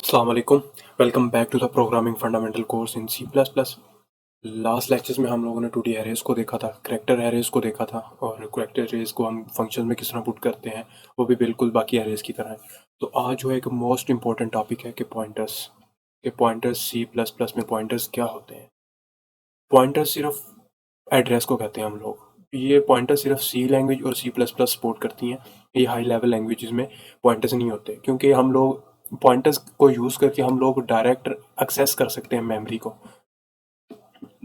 अस्सलाम वालेकुम। Welcome back to the programming fundamental course in C plus plus. Last lectures में हम लोगों ने 2D एरेज को देखा था, करैक्टर एरेज को देखा था, और करैक्टर एरेज को हम फंक्शन में किस तरह पुट करते हैं, वो भी बिल्कुल बाकी एरेज की तरह है। तो आज जो है एक मोस्ट इंपॉर्टेंट टॉपिक है कि पॉइंटर्स सी प्लस प्लस में पॉइंटर्स क्या होते हैं। पॉइंटर्स सिर्फ एड्रेस को कहते हैं हम लोग। ये पॉइंटर सिर्फ सी लैंग्वेज और सी प्लस प्लस सपोर्ट करती हैं। ये हाई लेवल लैंग्वेजेस में पॉइंटर्स नहीं होते, क्योंकि हम लोग पॉइंटर्स को यूज़ करके हम लोग डायरेक्ट एक्सेस कर सकते हैं मेमोरी को।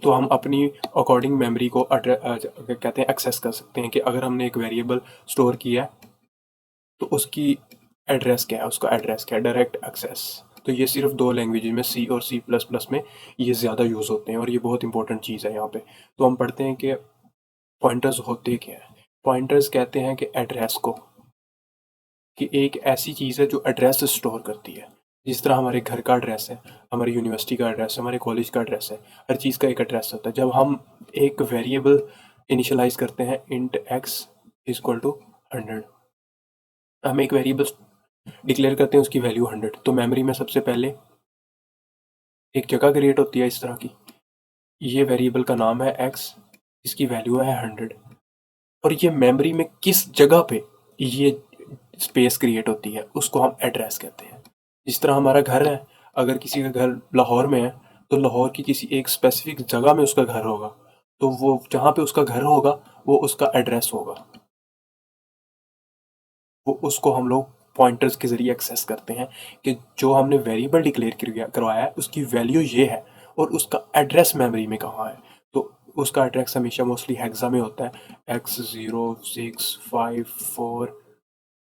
तो हम अपनी अकॉर्डिंग मेमोरी को कहते हैं एक्सेस कर सकते हैं कि अगर हमने एक वेरिएबल स्टोर किया है तो उसकी एड्रेस क्या है, उसका एड्रेस क्या है, डायरेक्ट एक्सेस। तो ये सिर्फ दो लैंग्वेज में, सी और सी प्लस प्लस में ये ज़्यादा यूज़ होते हैं, और ये बहुत इंपॉर्टेंट चीज़ है यहाँ पे। तो हम पढ़ते हैं कि पॉइंटर्स होते क्या है। पॉइंटर्स कहते हैं कि एड्रेस को, कि एक ऐसी चीज़ है जो एड्रेस स्टोर करती है। जिस तरह हमारे घर का एड्रेस है, हमारी यूनिवर्सिटी का एड्रेस है, हमारे कॉलेज का एड्रेस है, हर चीज़ का एक एड्रेस होता है। जब हम एक वेरिएबल इनिशियलाइज करते हैं इंट एक्स इक्वल टू 100, हम एक वेरिएबल डिक्लेयर करते हैं, उसकी वैल्यू 100, तो मेमोरी में सबसे पहले एक जगह क्रिएट होती है इस तरह की। ये वेरिएबल का नाम है एक्स, इसकी वैल्यू है 100, और ये मेमोरी में किस जगह पे ये स्पेस क्रिएट होती है उसको हम एड्रेस कहते हैं। जिस तरह हमारा घर है, अगर किसी का घर लाहौर में है तो लाहौर की किसी एक स्पेसिफिक जगह में उसका घर होगा, तो वो जहाँ पे उसका घर होगा वो उसका एड्रेस होगा। वो उसको हम लोग पॉइंटर्स के ज़रिए एक्सेस करते हैं कि जो हमने वेरिएबल डिक्लेयर करवाया है उसकी वैल्यू ये है, और उसका एड्रेस मेमोरी में कहाँ है। तो उसका एड्रेस हमेशा मोस्टली हेक्सा में होता है, X0654,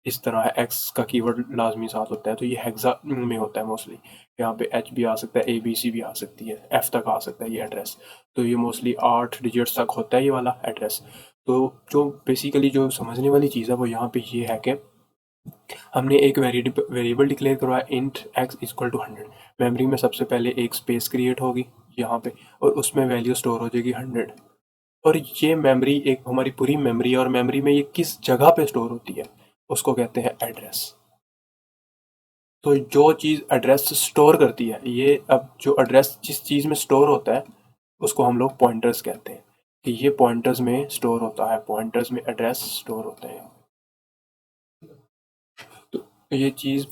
इस तरह है। एक्स का कीवर्ड लाजमी साथ होता है, तो ये हेक्सा में होता है मोस्टली। यहाँ पे एच भी आ सकता है, ABC भी आ सकती है, एफ तक आ सकता है ये एड्रेस। तो ये मोस्टली 8 डिजिट्स तक होता है ये वाला एड्रेस। तो जो बेसिकली जो समझने वाली चीज़ है वो यहाँ पे ये है कि हमने एक वेरिएबल डिक्लेयर करवाया int X equal to 100। Memory में सबसे पहले एक स्पेस क्रिएट होगी यहाँ पे, और उसमें वैल्यू स्टोर हो जाएगी 100। और ये मेमोरी एक हमारी पूरी मेमोरी है, और मेमोरी में ये किस जगह पे स्टोर होती है उसको कहते हैं एड्रेस। तो जो चीज़ एड्रेस स्टोर करती है, ये अब जो एड्रेस जिस चीज़ में स्टोर होता है उसको हम लोग पॉइंटर्स कहते हैं, कि ये पॉइंटर्स में स्टोर होता है, पॉइंटर्स में एड्रेस स्टोर होते हैं। तो ये चीज़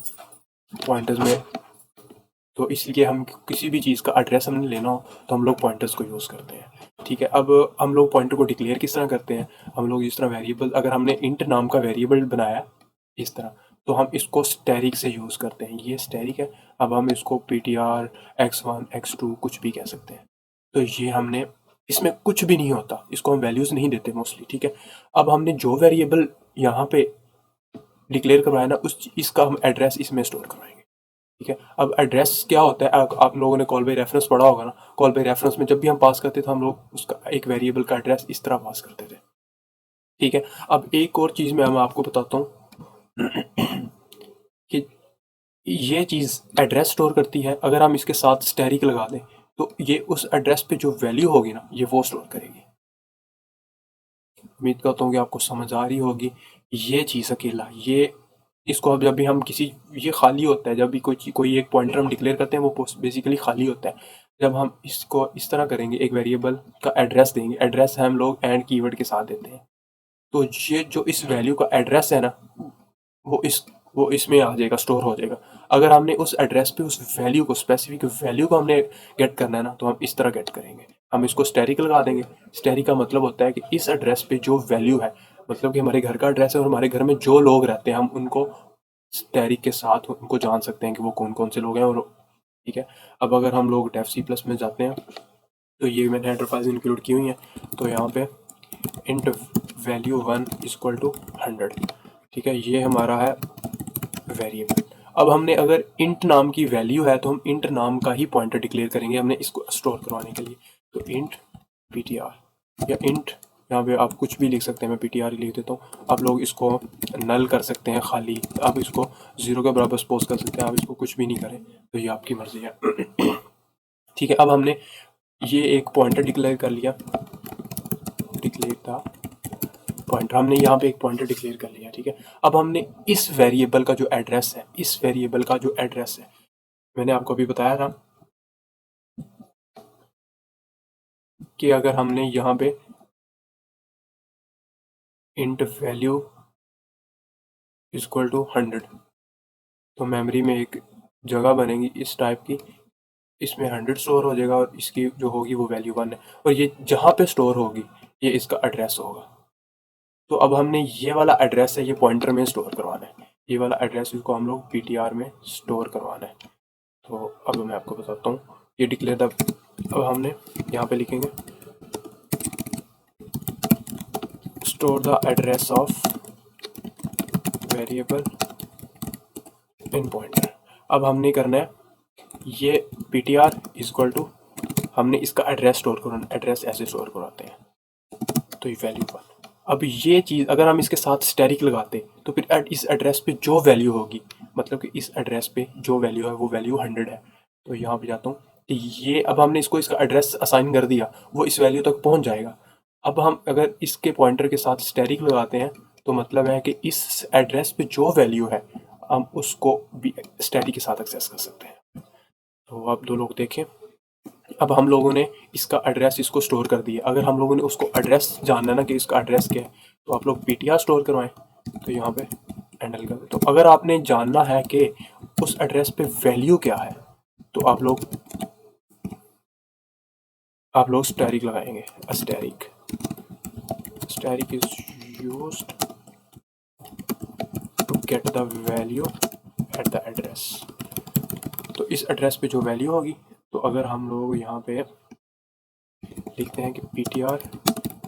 पॉइंटर्स में, तो इसलिए हम किसी भी चीज़ का एड्रेस हमने लेना हो तो हम लोग पॉइंटर्स को यूज़ करते हैं। ठीक है, अब हम लोग पॉइंटर को डिक्लेयर किस तरह करते हैं। हम लोग जिस तरह वेरिएबल, अगर हमने इंट नाम का वेरिएबल बनाया इस तरह, तो हम इसको स्टैरिक से यूज़ करते हैं। ये स्टैरिक है। अब हम इसको PTR x1 x2 कुछ भी कह सकते हैं। तो ये हमने, इसमें कुछ भी नहीं होता, इसको हम वैल्यूज़ नहीं देते मोस्टली। ठीक है, अब हमने जो वेरिएबल यहाँ पे डिक्लेयर करवाया ना, उस इसका हम एड्रेस इसमें स्टोर करवाएंगे। ठीक है, अब एड्रेस क्या होता है, आप लोगों ने कॉल बाय रेफरेंस पढ़ा होगा ना। कॉल बाय रेफरेंस में जब भी हम पास करते थे, हम लोग उसका एक वेरिएबल का एड्रेस इस तरह पास करते थे। ठीक है, अब एक और चीज़ मैं आपको बताता हूँ कि ये चीज़ एड्रेस स्टोर करती है। अगर हम इसके साथ स्टैरिक लगा दें तो ये उस एड्रेस पे जो वैल्यू होगी ना, ये वो स्टोर करेगी। उम्मीद करता हूँ कि आपको समझ आ रही होगी। ये चीज़ अकेला, ये इसको अब जब भी हम किसी, ये खाली होता है, जब भी कोई एक पॉइंटर हम डिक्लेयर करते हैं वो बेसिकली खाली होता है। जब हम इसको इस तरह करेंगे, एक वेरिएबल का एड्रेस देंगे, एड्रेस है हम लोग एंड कीवर्ड के साथ देते हैं, तो ये जो इस वैल्यू का एड्रेस है ना, वो इस वो इसमें आ जाएगा, स्टोर हो जाएगा। अगर हमने उस एड्रेस पे उस वैल्यू को, स्पेसिफिक वैल्यू को हमने गेट करना है ना, तो हम इस तरह गेट करेंगे। हम इसको स्टैरिक लगा देंगे। स्टैरिक का मतलब होता है कि इस एड्रेस पे जो वैल्यू है, मतलब कि हमारे घर का एड्रेस है और हमारे घर में जो लोग रहते हैं, हम उनको स्टैरिक के साथ उनको जान सकते हैं कि वो कौन कौन से लोग हैं। और ठीक है, अब अगर हम लोग डेफ सी प्लस में जाते हैं, तो ये मैंने हेडर फाइल्स इंक्लूड की हुई हैं। तो यहाँ पे इंट वैल्यू 1 इक्वल टू 100। ठीक है, ये हमारा है वेरिएबल। अब हमने अगर इंट नाम की वैल्यू है तो हम इंट नाम का ही पॉइंटर डिक्लेयर करेंगे हमने इसको स्टोर करवाने के लिए। तो इंट PTR या इंट, यहाँ पे आप कुछ भी लिख सकते हैं, मैं PTR ही लिख देता हूँ। आप लोग इसको नल कर सकते हैं, खाली आप इसको 0 के बराबर सपोज कर सकते हैं, आप इसको कुछ भी नहीं करें, तो ये आपकी मर्जी है। ठीक है, अब हमने ये एक पॉइंटर डिक्लेयर कर लिया, डिक्लेयर था पॉइंटर, हमने यहाँ पे एक पॉइंटर डिक्लेयर कर लिया। ठीक है, अब हमने इस वेरिएबल का जो एड्रेस है, इस वेरिएबल का जो एड्रेस है, मैंने आपको अभी बताया था कि अगर हमने यहाँ पे इंट वैल्यू इक्वल टू 100 तो मेमोरी में एक जगह बनेगी इस टाइप की, इसमें 100 स्टोर हो जाएगा और इसकी जो होगी वो वैल्यू 1 है, और ये जहाँ पे स्टोर होगी ये इसका एड्रेस होगा। तो अब हमने ये वाला एड्रेस है ये पॉइंटर में स्टोर करवाना है, ये वाला एड्रेस इसको हम लोग ptr में स्टोर करवाना है। तो अब मैं आपको बताता हूँ ये डिक्लेयर द, अब हमने यहाँ पे लिखेंगे store the address of variable in pointer. अब हमने करना है ये ptr इक्वल टू, हमने इसका एड्रेस स्टोर करना, एड्रेस ऐसे स्टोर कराते हैं तो ये वैल्यू 1। अब ये चीज़ अगर हम इसके साथ स्टैरिक लगाते तो फिर इस एड्रेस पे जो वैल्यू होगी, मतलब कि इस एड्रेस पे जो वैल्यू है वो वैल्यू 100 है। तो यहाँ पे जाता हूँ कि ये अब हमने इसको इसका एड्रेस असाइन कर दिया, वो इस वैल्यू तक पहुँच जाएगा। अब हम अगर इसके पॉइंटर के साथ स्टैरिक लगाते हैं तो मतलब है कि इस एड्रेस पे जो वैल्यू है हम उसको भी स्टैरिक के साथ एक्सेस कर सकते हैं। तो आप दो लोग देखें, अब हम लोगों ने इसका एड्रेस इसको स्टोर कर दिया। अगर हम लोगों ने उसको एड्रेस जानना ना कि इसका एड्रेस क्या है तो आप लोग ptr स्टोर करवाएं, तो यहाँ पे हैंडल कर दे। तो अगर आपने जानना है कि उस एड्रेस पे वैल्यू क्या है तो आप लोग स्टैरिक लगाएंगे। Asterisk is used to get the value at the address. तो इस एड्रेस पे जो वैल्यू होगी, तो अगर हम लोग यहाँ पे लिखते हैं कि ptr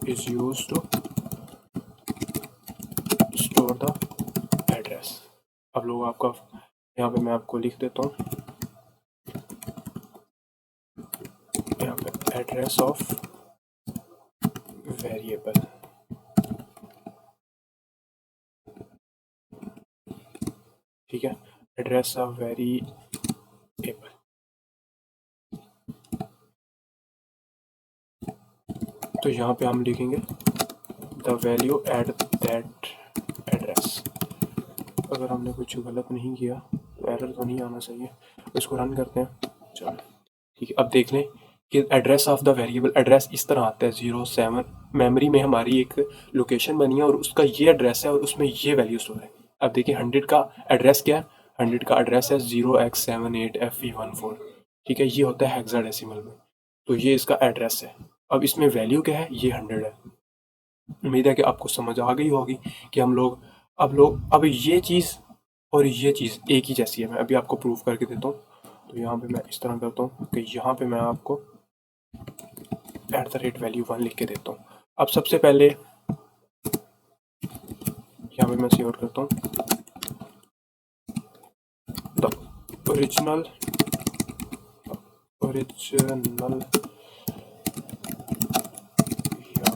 is used to store the address. अब लोग आपका यहाँ पे मैं आपको लिख देता हूँ यहाँ पे एड्रेस ऑफ वेरिएबल, ठीक है, एड्रेस ऑफ वेरिएबल। तो यहाँ पे हम लिखेंगे the value at that address. अगर हमने कुछ गलत नहीं किया तो एरर तो नहीं आना चाहिए, इसको रन करते हैं। चलो ठीक है, अब देख लें कि address of the variable, address इस तरह आता है 07। मेमोरी में हमारी एक लोकेशन बनी है और उसका ये एड्रेस है और उसमें ये वैल्यू स्टोर है। अब देखिए 100 का एड्रेस क्या है, 100 का एड्रेस है 0x78FE14, ठीक है, ये होता है हेक्साडेसिमल में। तो ये इसका एड्रेस है। अब इसमें वैल्यू क्या है, ये 100 है। उम्मीद है कि आपको समझ आ गई होगी कि अब ये चीज़ और ये चीज़ एक ही जैसी है। मैं अभी आपको प्रूफ करके देता हूँ। तो यहाँ पे मैं इस तरह करता हूँ कि यहाँ पे मैं आपको @value1 लिख के देता हूँ। अब सबसे पहले यहाँ पे मैं सेव करता हूँ the original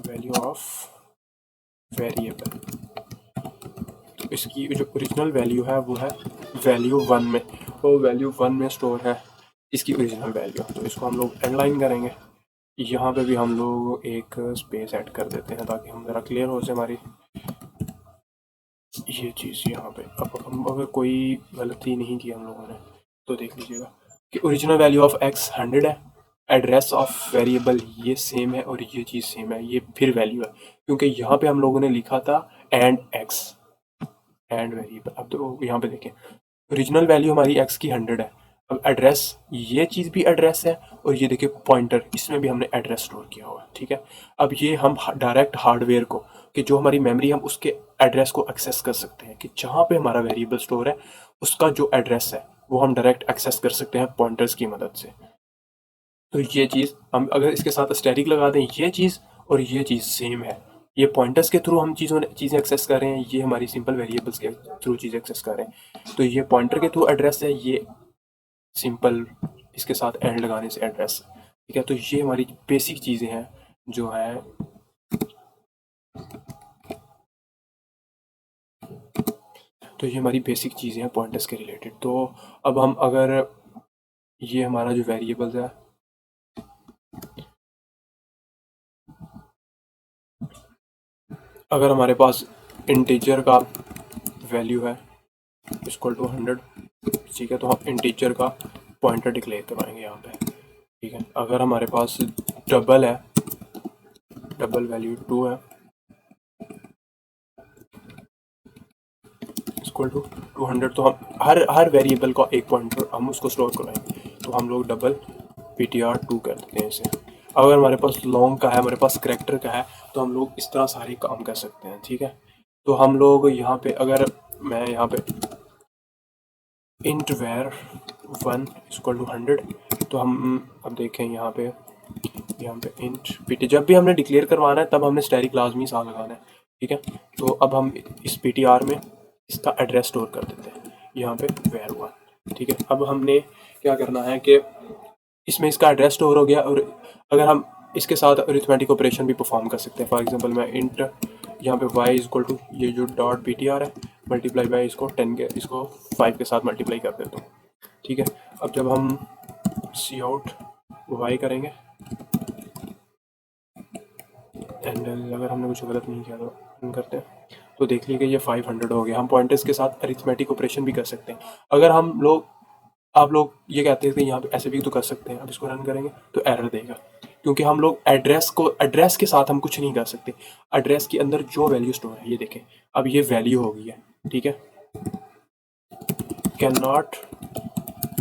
value of variable. तो इसकी जो ओरिजिनल वैल्यू है वो है वैल्यू 1 में, वो वैल्यू 1 में स्टोर है इसकी ओरिजिनल वैल्यू। तो इसको हम लोग एंडलाइन करेंगे। यहाँ पे भी हम लोग एक स्पेस ऐड कर देते हैं ताकि हम ज़रा क्लियर हो जाए हमारी ये चीज़ यहाँ पे। अब हम अगर कोई गलती नहीं की हम लोगों ने तो देख लीजिएगा कि ओरिजिनल वैल्यू ऑफ x 100 है, एड्रेस ऑफ वेरिएबल ये सेम है और ये चीज़ सेम है, ये फिर वैल्यू है क्योंकि यहाँ पे हम लोगों ने लिखा था एंड वेरिएबल। अब तो यहाँ पे देखें ओरिजिनल वैल्यू हमारी x की 100 है। अब एड्रेस, ये चीज़ भी एड्रेस है और ये देखिए पॉइंटर, इसमें भी हमने एड्रेस स्टोर किया हुआ है, ठीक है। अब ये हम डायरेक्ट हार्डवेयर को, कि जो हमारी मेमोरी हम उसके एड्रेस को एक्सेस कर सकते हैं कि जहाँ पे हमारा वेरिएबल स्टोर है उसका जो एड्रेस है वो हम डायरेक्ट एक्सेस कर सकते हैं पॉइंटर्स की मदद से। तो ये चीज़ हम अगर इसके साथ स्टैटिक लगा दें, ये चीज़ और ये चीज़ सेम है। ये पॉइंटर्स के थ्रू हम चीज़ें एक्सेस कर रहे हैं, ये हमारी सिंपल वेरिएबल्स के थ्रू चीज़ एक्सेस कर रहे हैं। तो ये पॉइंटर के थ्रू एड्रेस है, ये सिंपल इसके साथ एंड लगाने से एड्रेस, ठीक है। तो ये हमारी बेसिक चीज़ें हैं जो है, तो ये हमारी बेसिक चीज़ें हैं पॉइंटर्स के रिलेटेड। तो अब हम अगर ये हमारा जो वेरिएबल्स है, अगर हमारे पास इंटीजर का वैल्यू है इक्वल टू 100, ठीक है, तो हम इंटीजर का पॉइंटर डिक्लेयर करवाएंगे यहाँ पे, ठीक है। अगर हमारे पास डबल है, डबल वैल्यू 2 है, इक्वल टू 200, तो हम हर वेरिएबल का एक पॉइंटर हम उसको स्टोर करवाएंगे, तो हम लोग डबल ptr2 कर देते हैं इसे। अगर हमारे पास लॉन्ग का है, हमारे पास करेक्टर का है, तो हम लोग इस तरह सारे काम कर सकते हैं, ठीक है। तो हम लोग यहाँ पे, अगर मैं यहाँ पे int var 1 इक्वल टू 100, तो हम अब देखें यहाँ पे int pt, जब भी हमने डिक्लेयर करवाना है तब हमने स्टैटिक लाजमी सा लगाना है, ठीक है। तो अब हम इस ptr में इसका एड्रेस स्टोर कर देते हैं यहाँ पे var 1, ठीक है। अब हमने क्या करना है कि इसमें इसका एड्रेस स्टोर हो गया, और अगर हम इसके साथ अरिथमेटिक ऑपरेशन भी परफॉर्म कर सकते हैं। फॉर एग्जांपल मैं इंट यहाँ पे y इक्वल टू ये जो डॉट ptr है मल्टीप्लाई बाई इसको 10 के, इसको 5 के साथ मल्टीप्लाई कर देता हूँ, ठीक है। अब जब हम सी आउट y करेंगे एंड अगर हमने कुछ गलत नहीं किया तो हम करते हैं, तो देख लीजिए ये 500 हो गया। हम पॉइंटर्स के साथ अरिथमेटिक ऑपरेशन भी कर सकते हैं। अगर हम लोग, आप लोग ये कहते हैं कि यहाँ पे ऐसे भी तो कर सकते हैं, अब इसको रन करेंगे तो एरर देगा, क्योंकि हम लोग एड्रेस के साथ हम कुछ नहीं कर सकते। एड्रेस के अंदर जो वैल्यू स्टोर है, ये देखें अब ये वैल्यू हो गई है, ठीक है। Can not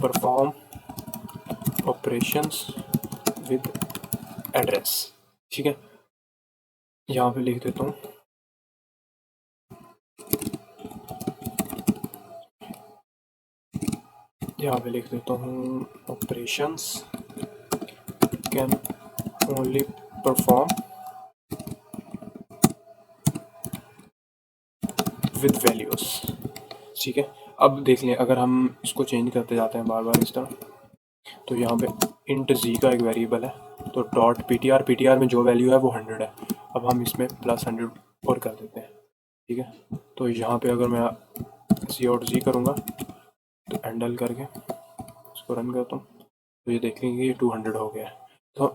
perform operations with address, ठीक है। यहाँ पे लिख देता हूँ operations can only perform with values, ठीक है। अब देख लें, अगर हम इसको चेंज करते जाते हैं बार बार इस तरह, तो यहाँ पे इंट जी का एक वेरिएबल है, तो डॉट पीटीआर में जो वैल्यू है वो 100 है। अब हम इसमें प्लस 100 और कर देते हैं, ठीक है। तो यहाँ पे अगर मैं सी आउट जी करूँगा तो हैंडल करके इसको रन करता हूँ, तो ये देख लेंगे ये 200 हो गया है। तो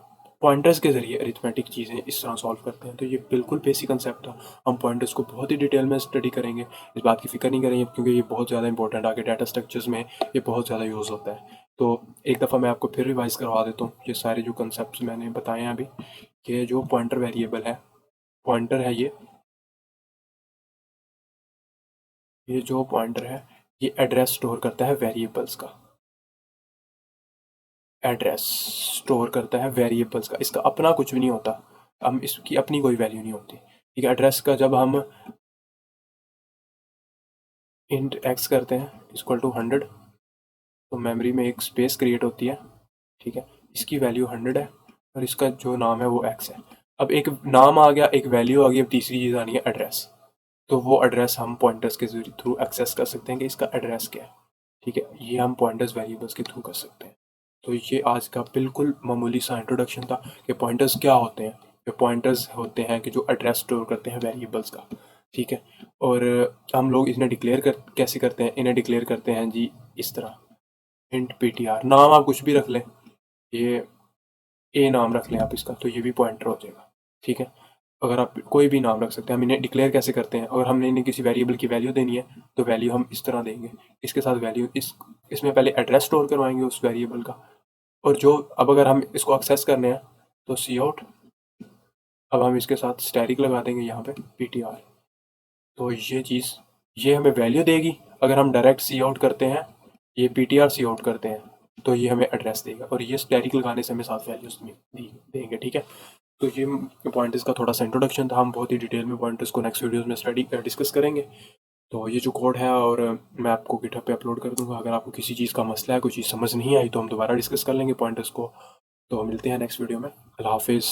पॉइंटर्स के ज़रिए अरिथमेटिक चीज़ें इस तरह सॉल्व करते हैं। तो ये बिल्कुल बेसिक कंसेप्ट था। हम पॉइंटर्स को बहुत ही डिटेल में स्टडी करेंगे, इस बात की फिक्र नहीं करेंगे, क्योंकि ये बहुत ज़्यादा इंपॉर्टेंट आगे डाटा स्ट्रक्चर्स में ये बहुत ज़्यादा यूज़ होता है। तो एक दफ़ा मैं आपको फिर रिवाइज़ करवा देता हूँ ये सारे जो कंसेप्ट मैंने बताए हैं अभी, कि जो पॉइंटर वेरिएबल है, पॉइंटर है ये जो पॉइंटर है ये एड्रेस स्टोर करता है वेरिएबल्स का, एड्रेस स्टोर करता है वेरिएबल्स का, इसका अपना कुछ भी नहीं होता, हम इसकी अपनी कोई वैल्यू नहीं होती, ठीक है। एड्रेस का जब हम इंट एक्स करते हैं इक्वल टू 100, तो मेमोरी में एक स्पेस क्रिएट होती है, ठीक है। इसकी वैल्यू 100 है और इसका जो नाम है वो एक्स है। अब एक नाम आ गया, एक वैल्यू आ गई, अब तीसरी चीज़ आनी है एड्रेस। तो वो एड्रेस हम पॉइंटर्स के थ्रू एक्सेस कर सकते हैं कि इसका एड्रेस क्या है, ठीक है। ये हम पॉइंटर्स वेरिएबल्स के थ्रू कर सकते हैं। तो ये आज का बिल्कुल मामूली सा इंट्रोडक्शन था कि पॉइंटर्स क्या होते हैं। ये पॉइंटर्स होते हैं कि जो एड्रेस स्टोर करते हैं वेरिएबल्स का, ठीक है। और हम लोग इन्हें कैसे करते हैं, इन्हें डिक्लेयर करते हैं जी इस तरह, इंट ptr, नाम आप कुछ भी रख लें, ये ए नाम रख लें आप इसका, तो ये भी पॉइंटर हो जाएगा, ठीक है। अगर आप कोई भी नाम रख सकते हैं। हम इन्हें डिक्लेयर कैसे करते हैं, अगर हमने इन्हें किसी वेरिएबल की वैल्यू देनी है तो वैल्यू हम इस तरह देंगे, इसके साथ वैल्यू इसमें पहले एड्रेस स्टोर करवाएंगे उस वेरिएबल का, और जो अब अगर हम इसको एक्सेस करने हैं तो सी आउट, अब हम इसके साथ स्टैटिक लगा देंगे यहाँ पे ptr, तो ये चीज़ ये हमें वैल्यू देगी। अगर हम डायरेक्ट सी आउट करते हैं, ये ptr सी आउट करते हैं, तो ये हमें एड्रेस देगा, और ये स्टैटिक लगाने से हमें साथ वैल्यूज देंगे, ठीक है। तो ये पॉइंटर्स का थोड़ा सा इंट्रोडक्शन था। हम बहुत ही डिटेल में पॉइंटर्स को नेक्स्ट वीडियोस में डिस्कस करेंगे। तो ये जो कोड है, और मैं आपको गिटहब पे अपलोड कर दूंगा। अगर आपको किसी चीज़ का मसला है, कोई चीज़ समझ नहीं आई, तो हम दोबारा डिस्कस कर लेंगे पॉइंटर्स को। तो मिलते हैं नेक्स्ट वीडियो में। अल्लाह हाफिज़।